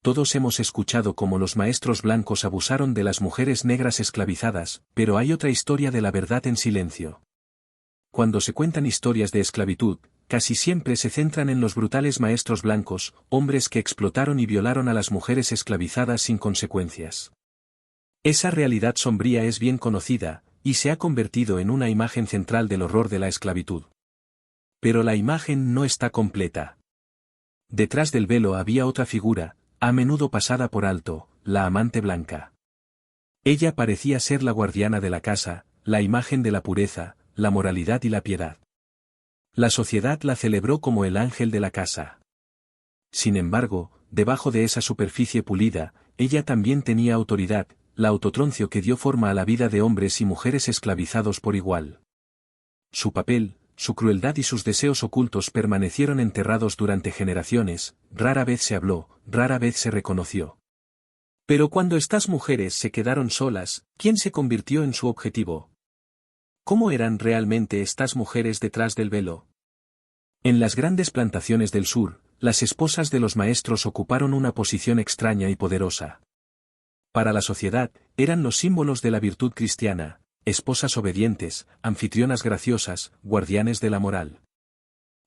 Todos hemos escuchado cómo los maestros blancos abusaron de las mujeres negras esclavizadas, pero hay otra historia de la verdad en silencio. Cuando se cuentan historias de esclavitud, casi siempre se centran en los brutales maestros blancos, hombres que explotaron y violaron a las mujeres esclavizadas sin consecuencias. Esa realidad sombría es bien conocida, y se ha convertido en una imagen central del horror de la esclavitud. Pero la imagen no está completa. Detrás del velo había otra figura, a menudo pasada por alto, la amante blanca. Ella parecía ser la guardiana de la casa, la imagen de la pureza, la moralidad y la piedad. La sociedad la celebró como el ángel de la casa. Sin embargo, debajo de esa superficie pulida, ella también tenía autoridad, la autotroncio que dio forma a la vida de hombres y mujeres esclavizados por igual. Su papel, su crueldad y sus deseos ocultos permanecieron enterrados durante generaciones, rara vez se habló, rara vez se reconoció. Pero cuando estas mujeres se quedaron solas, ¿quién se convirtió en su objetivo? ¿Cómo eran realmente estas mujeres detrás del velo? En las grandes plantaciones del sur, las esposas de los maestros ocuparon una posición extraña y poderosa. Para la sociedad, eran los símbolos de la virtud cristiana, esposas obedientes, anfitrionas graciosas, guardianes de la moral.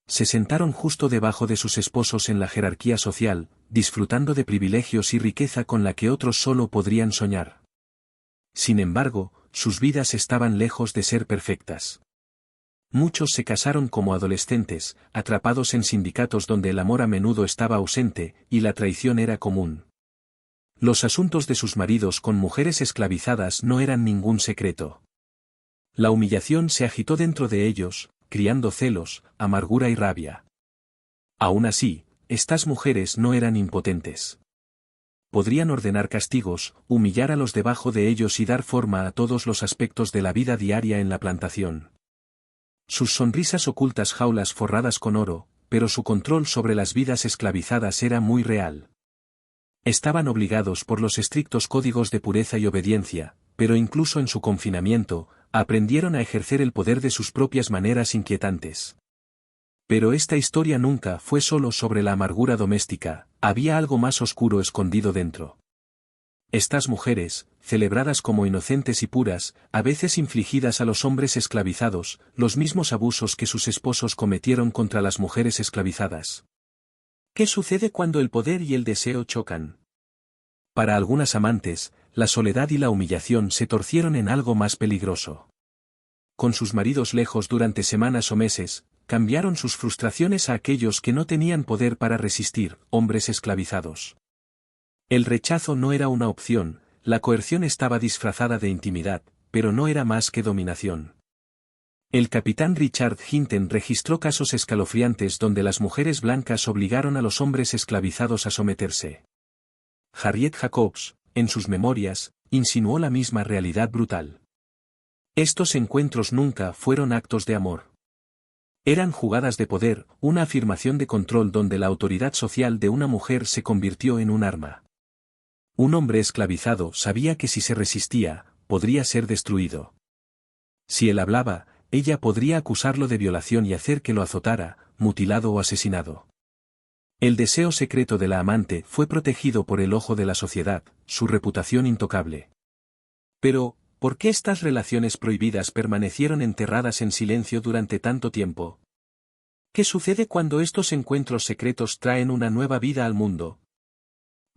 Se sentaron justo debajo de sus esposos en la jerarquía social, disfrutando de privilegios y riqueza con la que otros solo podrían soñar. Sin embargo, sus vidas estaban lejos de ser perfectas. Muchos se casaron como adolescentes, atrapados en sindicatos donde el amor a menudo estaba ausente, y la traición era común. Los asuntos de sus maridos con mujeres esclavizadas no eran ningún secreto. La humillación se agitó dentro de ellos, criando celos, amargura y rabia. Aún así, estas mujeres no eran impotentes. Podrían ordenar castigos, humillar a los debajo de ellos y dar forma a todos los aspectos de la vida diaria en la plantación. Sus sonrisas ocultas jaulas forradas con oro, pero su control sobre las vidas esclavizadas era muy real. Estaban obligados por los estrictos códigos de pureza y obediencia, pero incluso en su confinamiento, aprendieron a ejercer el poder de sus propias maneras inquietantes. Pero esta historia nunca fue solo sobre la amargura doméstica, había algo más oscuro escondido dentro. Estas mujeres, celebradas como inocentes y puras, a veces infligidas a los hombres esclavizados, los mismos abusos que sus esposos cometieron contra las mujeres esclavizadas. ¿Qué sucede cuando el poder y el deseo chocan? Para algunas amantes, la soledad y la humillación se torcieron en algo más peligroso. Con sus maridos lejos durante semanas o meses, cambiaron sus frustraciones a aquellos que no tenían poder para resistir, hombres esclavizados. El rechazo no era una opción, la coerción estaba disfrazada de intimidad, pero no era más que dominación. El capitán Richard Hinton registró casos escalofriantes donde las mujeres blancas obligaron a los hombres esclavizados a someterse. Harriet Jacobs, en sus memorias, insinuó la misma realidad brutal. Estos encuentros nunca fueron actos de amor. Eran jugadas de poder, una afirmación de control donde la autoridad social de una mujer se convirtió en un arma. Un hombre esclavizado sabía que si se resistía, podría ser destruido. Si él hablaba, ella podría acusarlo de violación y hacer que lo azotara, mutilado o asesinado. El deseo secreto de la amante fue protegido por el ojo de la sociedad, su reputación intocable. Pero, ¿por qué estas relaciones prohibidas permanecieron enterradas en silencio durante tanto tiempo? ¿Qué sucede cuando estos encuentros secretos traen una nueva vida al mundo?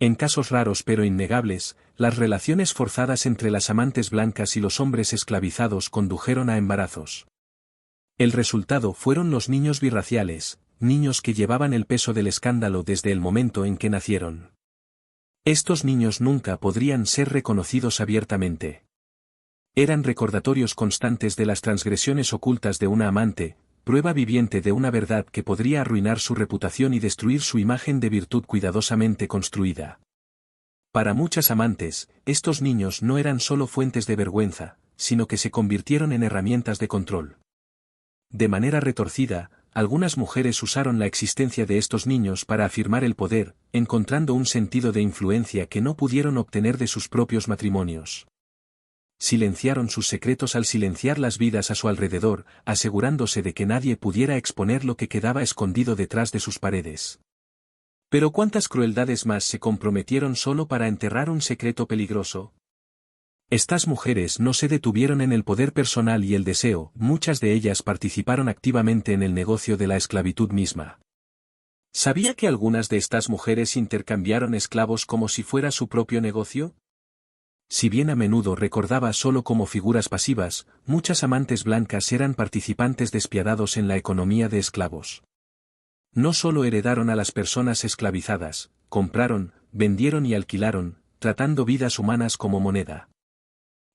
En casos raros pero innegables, las relaciones forzadas entre las amantes blancas y los hombres esclavizados condujeron a embarazos. El resultado fueron los niños birraciales, niños que llevaban el peso del escándalo desde el momento en que nacieron. Estos niños nunca podrían ser reconocidos abiertamente. Eran recordatorios constantes de las transgresiones ocultas de una amante, prueba viviente de una verdad que podría arruinar su reputación y destruir su imagen de virtud cuidadosamente construida. Para muchas amantes, estos niños no eran solo fuentes de vergüenza, sino que se convirtieron en herramientas de control. De manera retorcida, algunas mujeres usaron la existencia de estos niños para afirmar el poder, encontrando un sentido de influencia que no pudieron obtener de sus propios matrimonios. Silenciaron sus secretos al silenciar las vidas a su alrededor, asegurándose de que nadie pudiera exponer lo que quedaba escondido detrás de sus paredes. Pero ¿cuántas crueldades más se comprometieron solo para enterrar un secreto peligroso? Estas mujeres no se detuvieron en el poder personal y el deseo, muchas de ellas participaron activamente en el negocio de la esclavitud misma. ¿Sabía que algunas de estas mujeres intercambiaron esclavos como si fuera su propio negocio? Si bien a menudo recordaba solo como figuras pasivas, muchas amantes blancas eran participantes despiadados en la economía de esclavos. No solo heredaron a las personas esclavizadas, compraron, vendieron y alquilaron, tratando vidas humanas como moneda.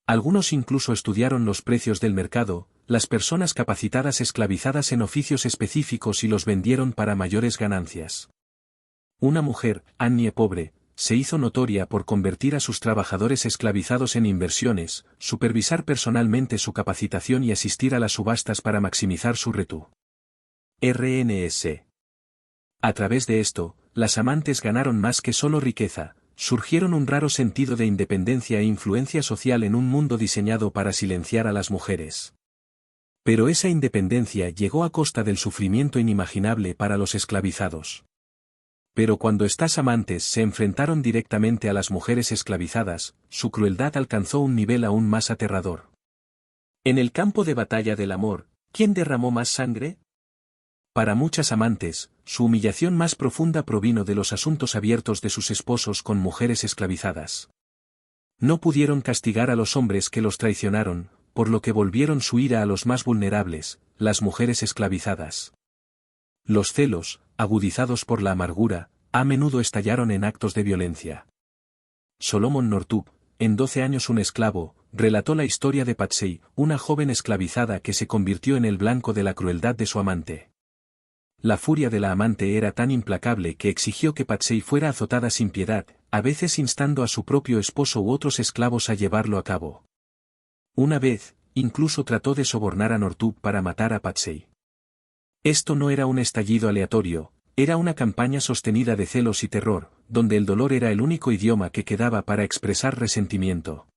Algunos incluso estudiaron los precios del mercado, las personas capacitadas esclavizadas en oficios específicos y los vendieron para mayores ganancias. Una mujer, Annie Pobre, se hizo notoria por convertir a sus trabajadores esclavizados en inversiones, supervisar personalmente su capacitación y asistir a las subastas para maximizar su RNS. A través de esto, las amantes ganaron más que solo riqueza, surgieron un raro sentido de independencia e influencia social en un mundo diseñado para silenciar a las mujeres. Pero esa independencia llegó a costa del sufrimiento inimaginable para los esclavizados. Pero cuando estas amantes se enfrentaron directamente a las mujeres esclavizadas, su crueldad alcanzó un nivel aún más aterrador. En el campo de batalla del amor, ¿quién derramó más sangre? Para muchas amantes, su humillación más profunda provino de los asuntos abiertos de sus esposos con mujeres esclavizadas. No pudieron castigar a los hombres que los traicionaron, por lo que volvieron su ira a los más vulnerables, las mujeres esclavizadas. Los celos, agudizados por la amargura, a menudo estallaron en actos de violencia. Solomon Northup, en 12 años un esclavo, relató la historia de Patsy, una joven esclavizada que se convirtió en el blanco de la crueldad de su amante. La furia de la amante era tan implacable que exigió que Patsy fuera azotada sin piedad, a veces instando a su propio esposo u otros esclavos a llevarlo a cabo. Una vez, incluso trató de sobornar a Northup para matar a Patsy. Esto no era un estallido aleatorio, era una campaña sostenida de celos y terror, donde el dolor era el único idioma que quedaba para expresar resentimiento.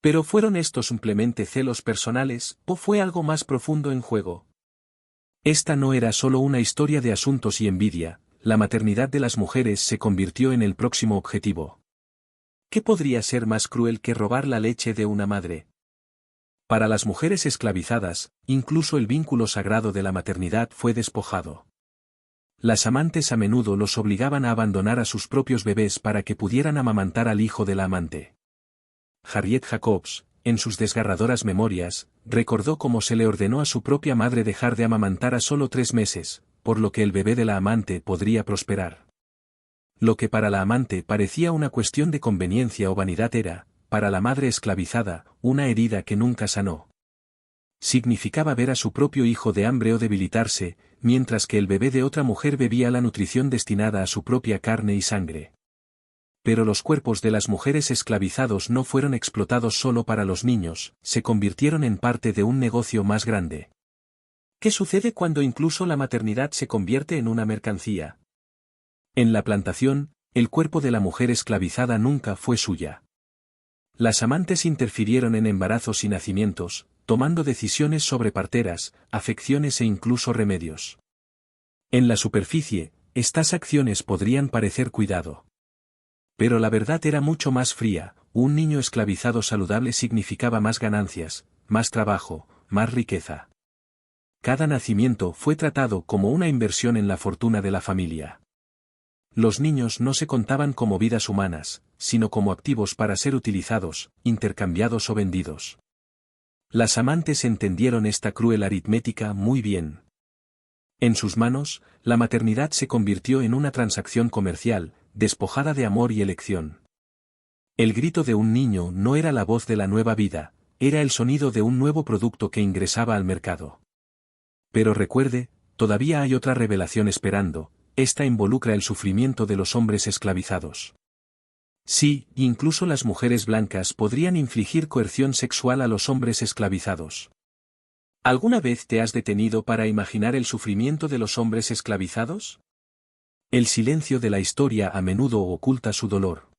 ¿Pero fueron estos simplemente celos personales, o fue algo más profundo en juego? Esta no era solo una historia de asuntos y envidia, la maternidad de las mujeres se convirtió en el próximo objetivo. ¿Qué podría ser más cruel que robar la leche de una madre? Para las mujeres esclavizadas, incluso el vínculo sagrado de la maternidad fue despojado. Las amantes a menudo los obligaban a abandonar a sus propios bebés para que pudieran amamantar al hijo de la amante. Harriet Jacobs, en sus desgarradoras memorias, recordó cómo se le ordenó a su propia madre dejar de amamantar a solo 3 meses, por lo que el bebé de la amante podría prosperar. Lo que para la amante parecía una cuestión de conveniencia o vanidad era, para la madre esclavizada, una herida que nunca sanó. Significaba ver a su propio hijo de hambre o debilitarse, mientras que el bebé de otra mujer bebía la nutrición destinada a su propia carne y sangre. Pero los cuerpos de las mujeres esclavizados no fueron explotados solo para los niños, se convirtieron en parte de un negocio más grande. ¿Qué sucede cuando incluso la maternidad se convierte en una mercancía? En la plantación, el cuerpo de la mujer esclavizada nunca fue suya. Las amantes interfirieron en embarazos y nacimientos, tomando decisiones sobre parteras, afecciones e incluso remedios. En la superficie, estas acciones podrían parecer cuidado. Pero la verdad era mucho más fría, un niño esclavizado saludable significaba más ganancias, más trabajo, más riqueza. Cada nacimiento fue tratado como una inversión en la fortuna de la familia. Los niños no se contaban como vidas humanas, sino como activos para ser utilizados, intercambiados o vendidos. Las amantes entendieron esta cruel aritmética muy bien. En sus manos, la maternidad se convirtió en una transacción comercial, despojada de amor y elección. El grito de un niño no era la voz de la nueva vida, era el sonido de un nuevo producto que ingresaba al mercado. Pero recuerde, todavía hay otra revelación esperando, esta involucra el sufrimiento de los hombres esclavizados. Sí, incluso las mujeres blancas podrían infligir coerción sexual a los hombres esclavizados. ¿Alguna vez te has detenido para imaginar el sufrimiento de los hombres esclavizados? El silencio de la historia a menudo oculta su dolor.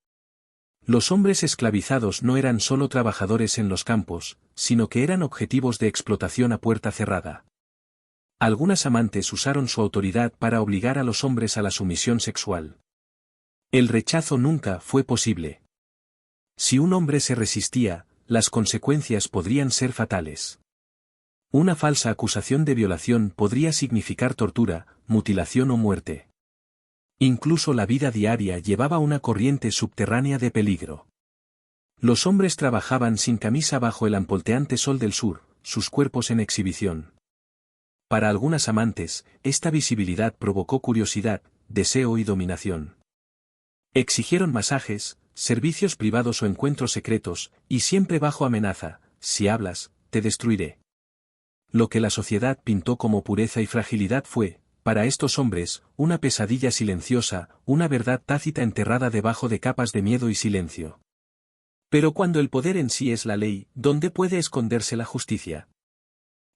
Los hombres esclavizados no eran solo trabajadores en los campos, sino que eran objetivos de explotación a puerta cerrada. Algunas amantes usaron su autoridad para obligar a los hombres a la sumisión sexual. El rechazo nunca fue posible. Si un hombre se resistía, las consecuencias podrían ser fatales. Una falsa acusación de violación podría significar tortura, mutilación o muerte. Incluso la vida diaria llevaba una corriente subterránea de peligro. Los hombres trabajaban sin camisa bajo el ampolteante sol del sur, sus cuerpos en exhibición. Para algunas amantes, esta visibilidad provocó curiosidad, deseo y dominación. Exigieron masajes, servicios privados o encuentros secretos, y siempre bajo amenaza: si hablas, te destruiré. Lo que la sociedad pintó como pureza y fragilidad fue, para estos hombres, una pesadilla silenciosa, una verdad tácita enterrada debajo de capas de miedo y silencio. Pero cuando el poder en sí es la ley, ¿dónde puede esconderse la justicia?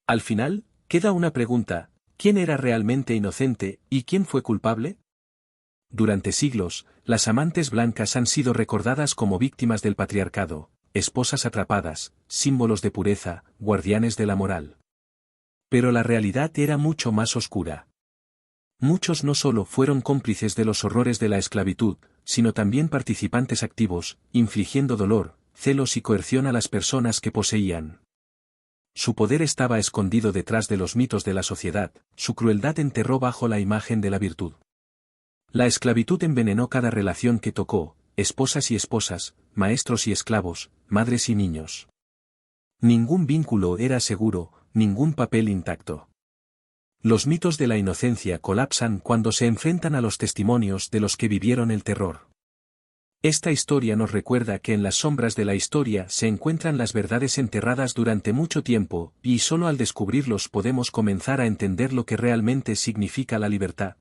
Al final, queda una pregunta: ¿quién era realmente inocente y quién fue culpable? Durante siglos, las amantes blancas han sido recordadas como víctimas del patriarcado, esposas atrapadas, símbolos de pureza, guardianes de la moral. Pero la realidad era mucho más oscura. Muchos no solo fueron cómplices de los horrores de la esclavitud, sino también participantes activos, infligiendo dolor, celos y coerción a las personas que poseían. Su poder estaba escondido detrás de los mitos de la sociedad, su crueldad enterró bajo la imagen de la virtud. La esclavitud envenenó cada relación que tocó, esposas y esposas, maestros y esclavos, madres y niños. Ningún vínculo era seguro, ningún papel intacto. Los mitos de la inocencia colapsan cuando se enfrentan a los testimonios de los que vivieron el terror. Esta historia nos recuerda que en las sombras de la historia se encuentran las verdades enterradas durante mucho tiempo, y solo al descubrirlos podemos comenzar a entender lo que realmente significa la libertad.